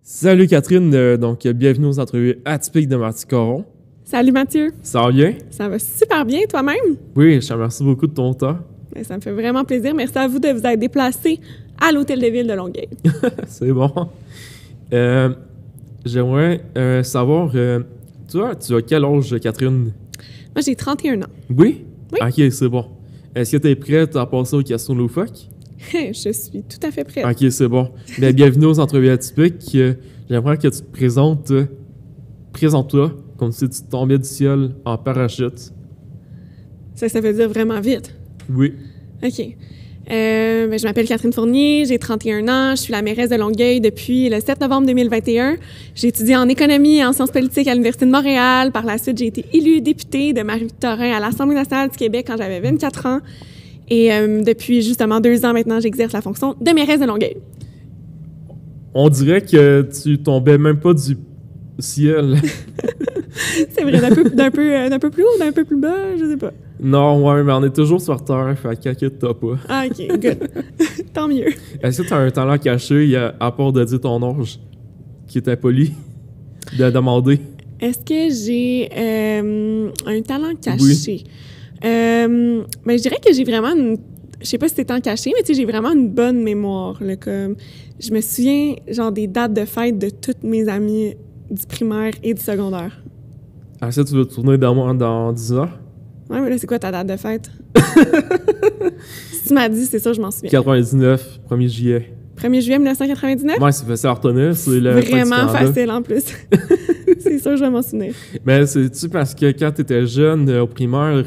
Salut Catherine, bienvenue aux entrevues atypiques de Mathieu Caron. Salut Mathieu. Ça va bien? Ça va super bien, toi-même? Oui, je te remercie beaucoup de ton temps. Bien, ça me fait vraiment plaisir. Merci à vous de vous être déplacé à l'Hôtel de Ville de Longueuil. C'est bon. J'aimerais savoir, tu as quel âge, Catherine? Moi, j'ai 31 ans. Oui? Oui. Ok, c'est bon. Est-ce que tu es prête à passer aux questions loufoques? Je suis tout à fait prête. Ok, c'est bon. Bien, bienvenue aux entrevues atypiques. J'aimerais que tu te présentes. Présente-toi comme si tu tombais du ciel en parachute. Ça veut dire vraiment vite. Oui. OK. Je m'appelle Catherine Fournier, j'ai 31 ans, je suis la mairesse de Longueuil depuis le 7 novembre 2021. J'ai étudié en économie et en sciences politiques à l'Université de Montréal. Par la suite, j'ai été élue députée de Marie-Victorin à l'Assemblée nationale du Québec quand j'avais 24 ans. Et depuis justement 2 ans maintenant, j'exerce la fonction de mairesse de Longueuil. On dirait que tu tombais même pas du ciel. C'est vrai, d'un peu plus haut, d'un peu plus bas, je sais pas. Non, ouais, mais on est toujours sur Terre, fait qu'inquiète-toi pas. Ah, OK, good. Tant mieux. Est-ce que tu as un talent caché, à part de dire ton âge, qui est impoli de demander? Est-ce que j'ai un talent caché? Oui. Je dirais que j'ai vraiment je sais pas si c'est tant caché, mais tu sais, j'ai vraiment une bonne mémoire. Là, comme, je me souviens, genre, des dates de fête de toutes mes amies du primaire et du secondaire. Est-ce que tu veux tourner dans moi dans 10 ans? Ouais, mais là, c'est quoi ta date de fête? Si tu m'as dit, c'est ça, je m'en souviens. 99, 1er juillet. 1er juillet 1999? Ouais, c'est facile à retenir. C'est le Vraiment facile, en plus. C'est sûr, je vais m'en souvenir. Mais c'est-tu parce que quand tu étais jeune, au primaire,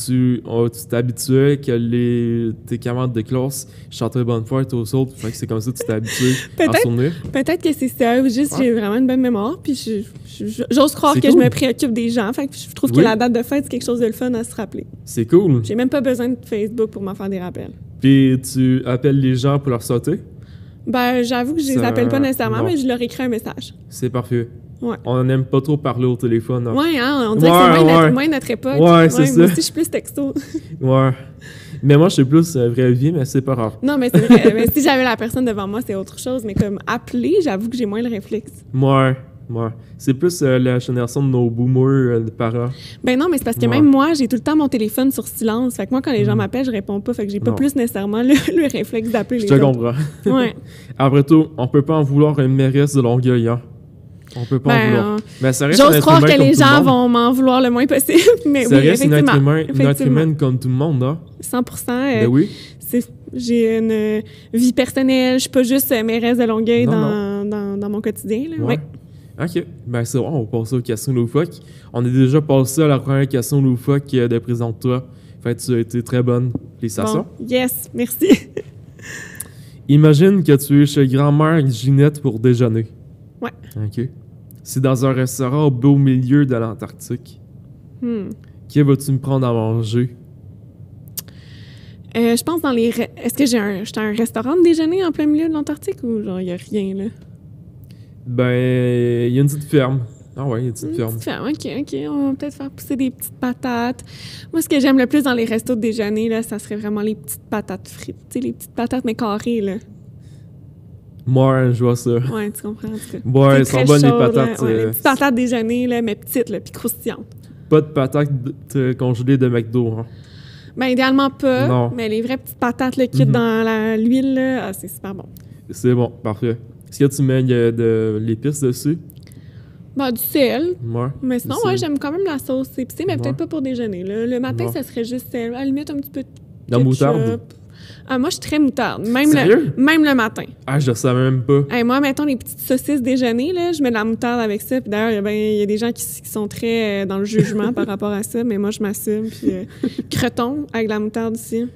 tu t'habituais que tes camarades de classe chantaient Bonne fête aux autres, fait que c'est comme ça que tu t'es habitué à souvenir? Peut-être que c'est ça, ou juste j'ai vraiment une bonne mémoire, puis j'ose croire que cool. Je me préoccupe des gens, fait que je trouve que la date de fête, c'est quelque chose de le fun à se rappeler. C'est cool. J'ai même pas besoin de Facebook pour m'en faire des rappels. Puis tu appelles les gens pour leur sauter? Ben, j'avoue que je les appelle pas nécessairement, mais je leur écris un message. C'est parfait. Ouais. On n'aime pas trop parler au téléphone. Hein. Ouais, hein, on dirait que c'est moins notre époque. Ouais, c'est ça. Moi aussi, je suis plus texto. Ouais. Mais moi, je suis plus vraie vie, mais c'est pas grave. Non, mais c'est vrai. Mais si j'avais la personne devant moi, c'est autre chose. Mais comme appeler, j'avoue que j'ai moins le réflexe. Ouais. C'est plus la génération de nos boomers, de parents. Ben non, mais c'est parce que même moi, j'ai tout le temps mon téléphone sur silence. Fait que moi, quand les gens m'appellent, je réponds pas. Fait que j'ai pas plus nécessairement le réflexe d'appeler les autres. Je te comprends. Ouais. Après tout, on peut pas en vouloir une mairesse de Longueuil, hein. On peut pas en vouloir. Mais ça reste j'ose croire que les gens vont m'en vouloir le moins possible. Mais ça oui, reste une être humaine comme tout le monde, hein. 100%. Ben oui. J'ai une vie personnelle. Je suis pas juste mairesse de Longueuil dans mon quotidien. Là. Ouais. OK. Ben c'est bon, on va passer aux questions loufoques. On est déjà passé à la première question loufoque de Présente-toi. Fait que tu as été très bonne. Félicitations. Bon, yes, merci. Imagine que tu es chez grand-mère Ginette pour déjeuner. Ouais. OK. C'est dans un restaurant au beau milieu de l'Antarctique. Que vas-tu me prendre à manger? Je pense dans les... Est-ce que j'ai un restaurant de déjeuner en plein milieu de l'Antarctique ou genre il n'y a rien là? Ben, il y a une petite ferme. Ah ouais, il y a une petite ferme. Petite ferme, OK. On va peut-être faire pousser des petites patates. Moi, ce que j'aime le plus dans les restos de déjeuner, là, ça serait vraiment les petites patates frites. Tu sais, les petites patates, mais carrées, là. Moi, je vois ça. Ouais, tu comprends, en tout cas. Ouais, elles sont bonnes, les patates. Ouais, les petites patates déjeuner, là, mais petites, là, puis croustillantes. Pas de patates congelées de McDo, hein? Ben, idéalement pas. Non. Mais les vraies petites patates, là, cuites dans l'huile, là, c'est super bon. C'est bon, parfait. Est-ce que tu mets de l'épice dessus? Ben, du sel. Ouais. Mais sinon, j'aime quand même la sauce épicée, mais peut-être pas pour déjeuner. Là. Le matin, ça serait juste sel. À la limite, un petit peu de la moutarde? Ah, moi, je suis très moutarde. Sérieux? Même le matin. Ah, je le savais même pas. Hey, moi, mettons les petites saucisses déjeuner, là, je mets de la moutarde avec ça. Puis d'ailleurs, il y a des gens qui sont très dans le jugement par rapport à ça, mais moi, je m'assume. Puis creton avec de la moutarde aussi.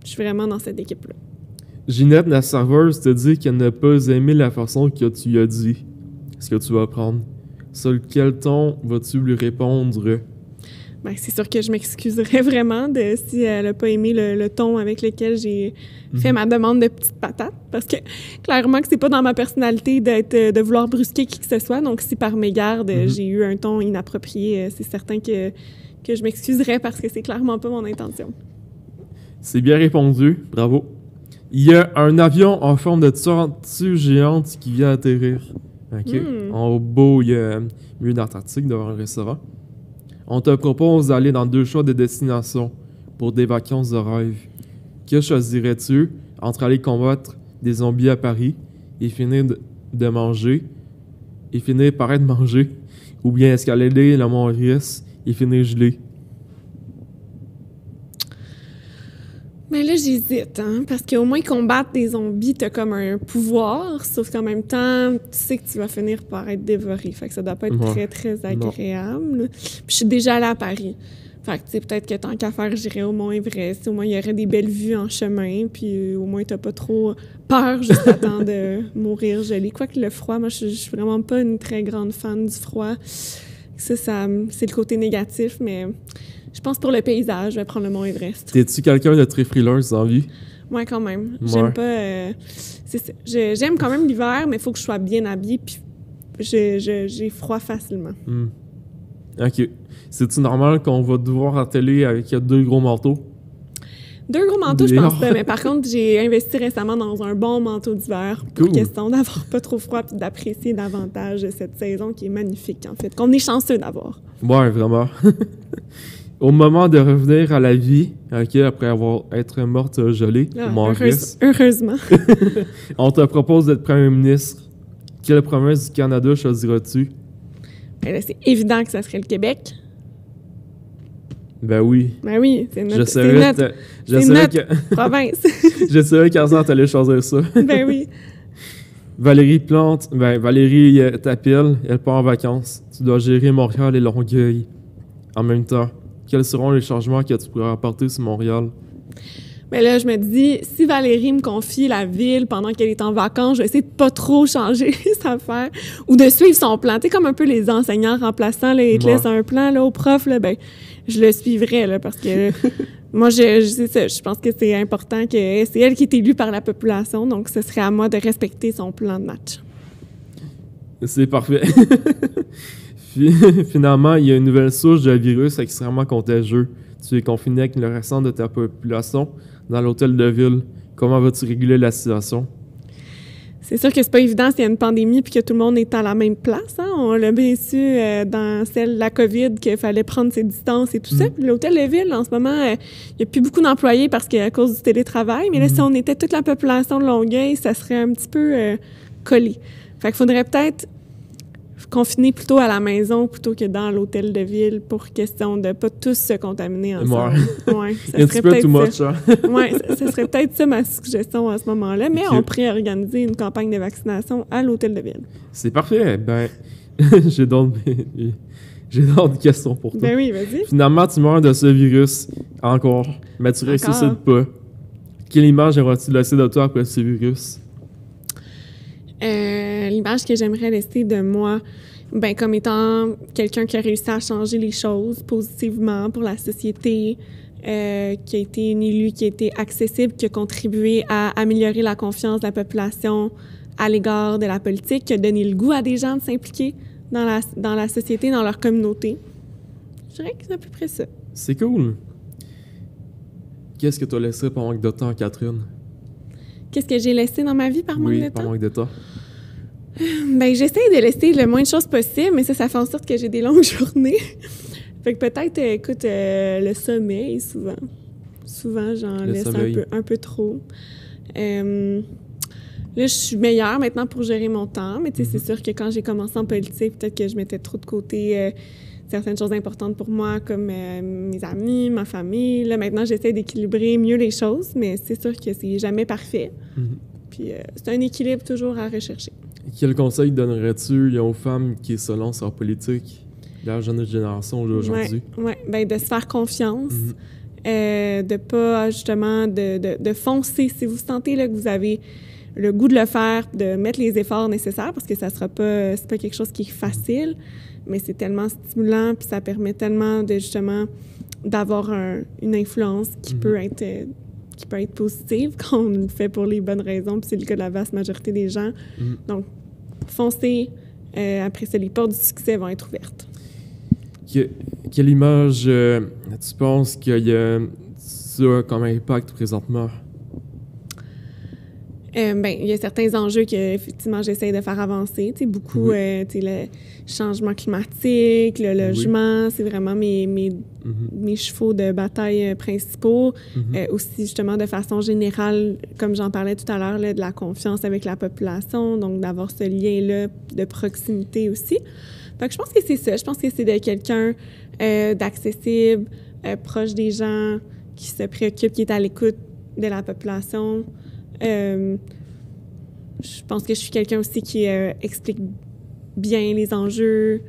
Je suis vraiment dans cette équipe-là. Ginette, la serveuse, te dit qu'elle n'a pas aimé la façon que tu lui as dit ce que tu vas prendre. Sur quel ton vas-tu lui répondre? Ben, c'est sûr que je m'excuserais vraiment si elle n'a pas aimé le ton avec lequel j'ai fait ma demande de petites patates. Parce que clairement que c'est pas dans ma personnalité de vouloir brusquer qui que ce soit. Donc, si par mégarde, j'ai eu un ton inapproprié, c'est certain que je m'excuserais parce que c'est clairement pas mon intention. C'est bien répondu. Bravo. Il y a un avion en forme de tortue géante qui vient atterrir. OK? En beau, il y a un milieu d'Antarctique devant un restaurant. On te propose d'aller dans 2 choix de destination pour des vacances de rêve. Que choisirais-tu entre aller combattre des zombies à Paris et finir de manger, et finir par être mangé, ou bien escalader le mont Everest et finir gelé? Mais là, j'hésite, hein, parce qu'au moins combattre des zombies, t'as comme un pouvoir, sauf qu'en même temps, tu sais que tu vas finir par être dévoré. Fait que ça doit pas être très, très agréable. Puis je suis déjà allée à Paris. Fait que, tu sais, peut-être que tant qu'à faire, j'irais au Mont Everest. Au moins, il y aurait des belles vues en chemin, puis au moins, t'as pas trop peur juste à temps de mourir gelé. Quoique le froid, moi, je suis vraiment pas une très grande fan du froid. Ça c'est le côté négatif, mais... Je pense pour le paysage, je vais prendre le Mont Everest. T'es-tu quelqu'un de très frileuse dans la vie? Ouais, quand même. J'aime pas... j'aime quand même l'hiver, mais il faut que je sois bien habillée, puis j'ai froid facilement. OK. C'est-tu normal qu'on va te voir à la télé avec 2 gros manteaux? 2 gros manteaux, je pense pas, mais par contre, j'ai investi récemment dans un bon manteau d'hiver pour question d'avoir pas trop froid puis d'apprécier davantage cette saison qui est magnifique, en fait, qu'on est chanceux d'avoir. Ouais, vraiment. Au moment de revenir à la vie, OK, après être morte gelée, heureusement. On te propose d'être premier ministre. Quelle province du Canada choisiras-tu? Ben là, c'est évident que ça serait le Québec. Ben oui. Ben oui, c'est notre province. Je savais qu'Arzan t'allais choisir ça. Ben oui. Valérie t'appelle, elle part en vacances. Tu dois gérer Montréal et Longueuil en même temps. Quels seront les changements que tu pourrais apporter sur Montréal? Mais là, je me dis, si Valérie me confie la ville pendant qu'elle est en vacances, je vais essayer de pas trop changer sa affaire ou de suivre son plan. Tu sais, comme un peu les enseignants remplaçants, là, ils te laissent un plan là, au prof, là, ben, je le suivrai, là, parce que moi, je pense que c'est important que c'est elle qui est élue par la population, donc ce serait à moi de respecter son plan de match. C'est parfait. Finalement, il y a une nouvelle souche de virus extrêmement contagieux. Tu es confiné avec le restant de ta population dans l'hôtel de ville. Comment vas-tu réguler la situation? C'est sûr que c'est pas évident s'il y a une pandémie puis que tout le monde est à la même place. Hein? On l'a bien su dans celle de la COVID qu'il fallait prendre ses distances et tout ça. Puis l'hôtel de ville, en ce moment, il n'y a plus beaucoup d'employés parce qu'à cause du télétravail. Mais là, si on était toute la population de Longueuil, ça serait un petit peu collé. Fait qu'il faudrait peut-être confiner plutôt à la maison plutôt que dans l'hôtel de ville pour question de pas tous se contaminer ensemble. Ouais, ça serait peut-être ça. Ouais, ça serait peut-être ça ma suggestion à ce moment-là, mais on pourrait organiser une campagne de vaccination à l'hôtel de ville. C'est parfait. Ben, j'ai d'autres questions pour toi. Ben oui, vas-y. Finalement, tu meurs de ce virus encore, mais tu ne ressuscites pas. Quelle image aimerais-tu laisser de toi après ce virus? L'image que j'aimerais laisser de moi, ben comme étant quelqu'un qui a réussi à changer les choses positivement pour la société, qui a été une élue, qui a été accessible, qui a contribué à améliorer la confiance de la population à l'égard de la politique, qui a donné le goût à des gens de s'impliquer dans la société, dans leur communauté. Je dirais que c'est à peu près ça. C'est cool. Qu'est-ce que tu as laissé par manque de temps, Catherine? Qu'est-ce que j'ai laissé dans ma vie par manque de temps? Oui, par manque de temps. Ben, j'essaie de laisser le moins de choses possible, mais ça fait en sorte que j'ai des longues journées. Fait que peut-être, écoute, le sommeil, souvent. Souvent, j'en laisse un peu trop. Là, je suis meilleure maintenant pour gérer mon temps, mais tu sais, c'est sûr que quand j'ai commencé en politique, peut-être que je mettais trop de côté certaines choses importantes pour moi, comme mes amis, ma famille. Là, maintenant, j'essaie d'équilibrer mieux les choses, mais c'est sûr que c'est jamais parfait. Puis c'est un équilibre toujours à rechercher. Quel conseil donnerais-tu aux femmes qui se lancent en politique, la jeune génération aujourd'hui? Oui, ben de se faire confiance, de pas justement de foncer. Si vous sentez là, que vous avez le goût de le faire, de mettre les efforts nécessaires, parce que ça sera pas, c'est pas quelque chose qui est facile, mais c'est tellement stimulant, puis ça permet tellement de justement d'avoir une influence qui peut être positive quand on le fait pour les bonnes raisons, puis c'est le cas de la vaste majorité des gens. Donc, foncez. Après ça, les portes du succès vont être ouvertes. Quelle image tu penses qu'il y a ça comme impact présentement? Ben, il y a certains enjeux que effectivement j'essaie de faire avancer. Tu sais, beaucoup, tu sais, le changement climatique, le logement, c'est vraiment mes chevaux de bataille principaux. Aussi, justement, de façon générale, comme j'en parlais tout à l'heure, de la confiance avec la population, donc d'avoir ce lien-là de proximité aussi. Fait que je pense que c'est ça. Je pense que c'est de quelqu'un d'accessible, proche des gens, qui se préoccupe, qui est à l'écoute de la population. Je pense que je suis quelqu'un aussi qui explique bien les enjeux.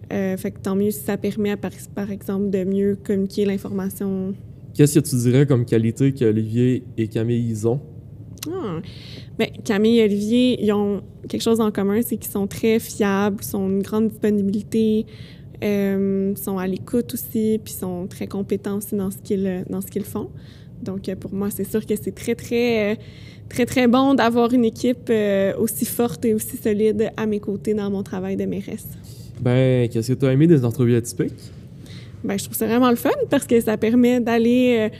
Fait que tant mieux si ça permet, par exemple, de mieux communiquer l'information. Qu'est-ce que tu dirais comme qualité qu'Olivier et Camille ils ont? Bien, Camille et Olivier, ils ont quelque chose en commun, c'est qu'ils sont très fiables, ils ont une grande disponibilité, sont à l'écoute aussi, puis sont très compétents aussi dans ce qu'ils font. Donc, pour moi, c'est sûr que c'est très bon d'avoir une équipe aussi forte et aussi solide à mes côtés dans mon travail de mairesse. Ben, qu'est-ce que tu as aimé des entrevues atypiques? Ben, je trouve ça vraiment le fun parce que ça permet d'aller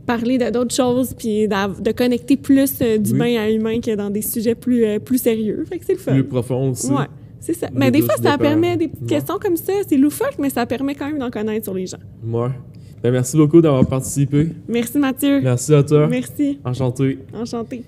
parler d'autres choses puis de connecter plus d'humain à humain que dans des sujets plus sérieux. Fait que c'est le fun. Plus profond aussi. Ouais, c'est ça. Mais des fois, ça permet des petites questions comme ça. C'est loufoque, mais ça permet quand même d'en connaître sur les gens. Ouais. Ben, merci beaucoup d'avoir participé. Merci, Mathieu. Merci à toi. Merci. Enchanté. Enchanté.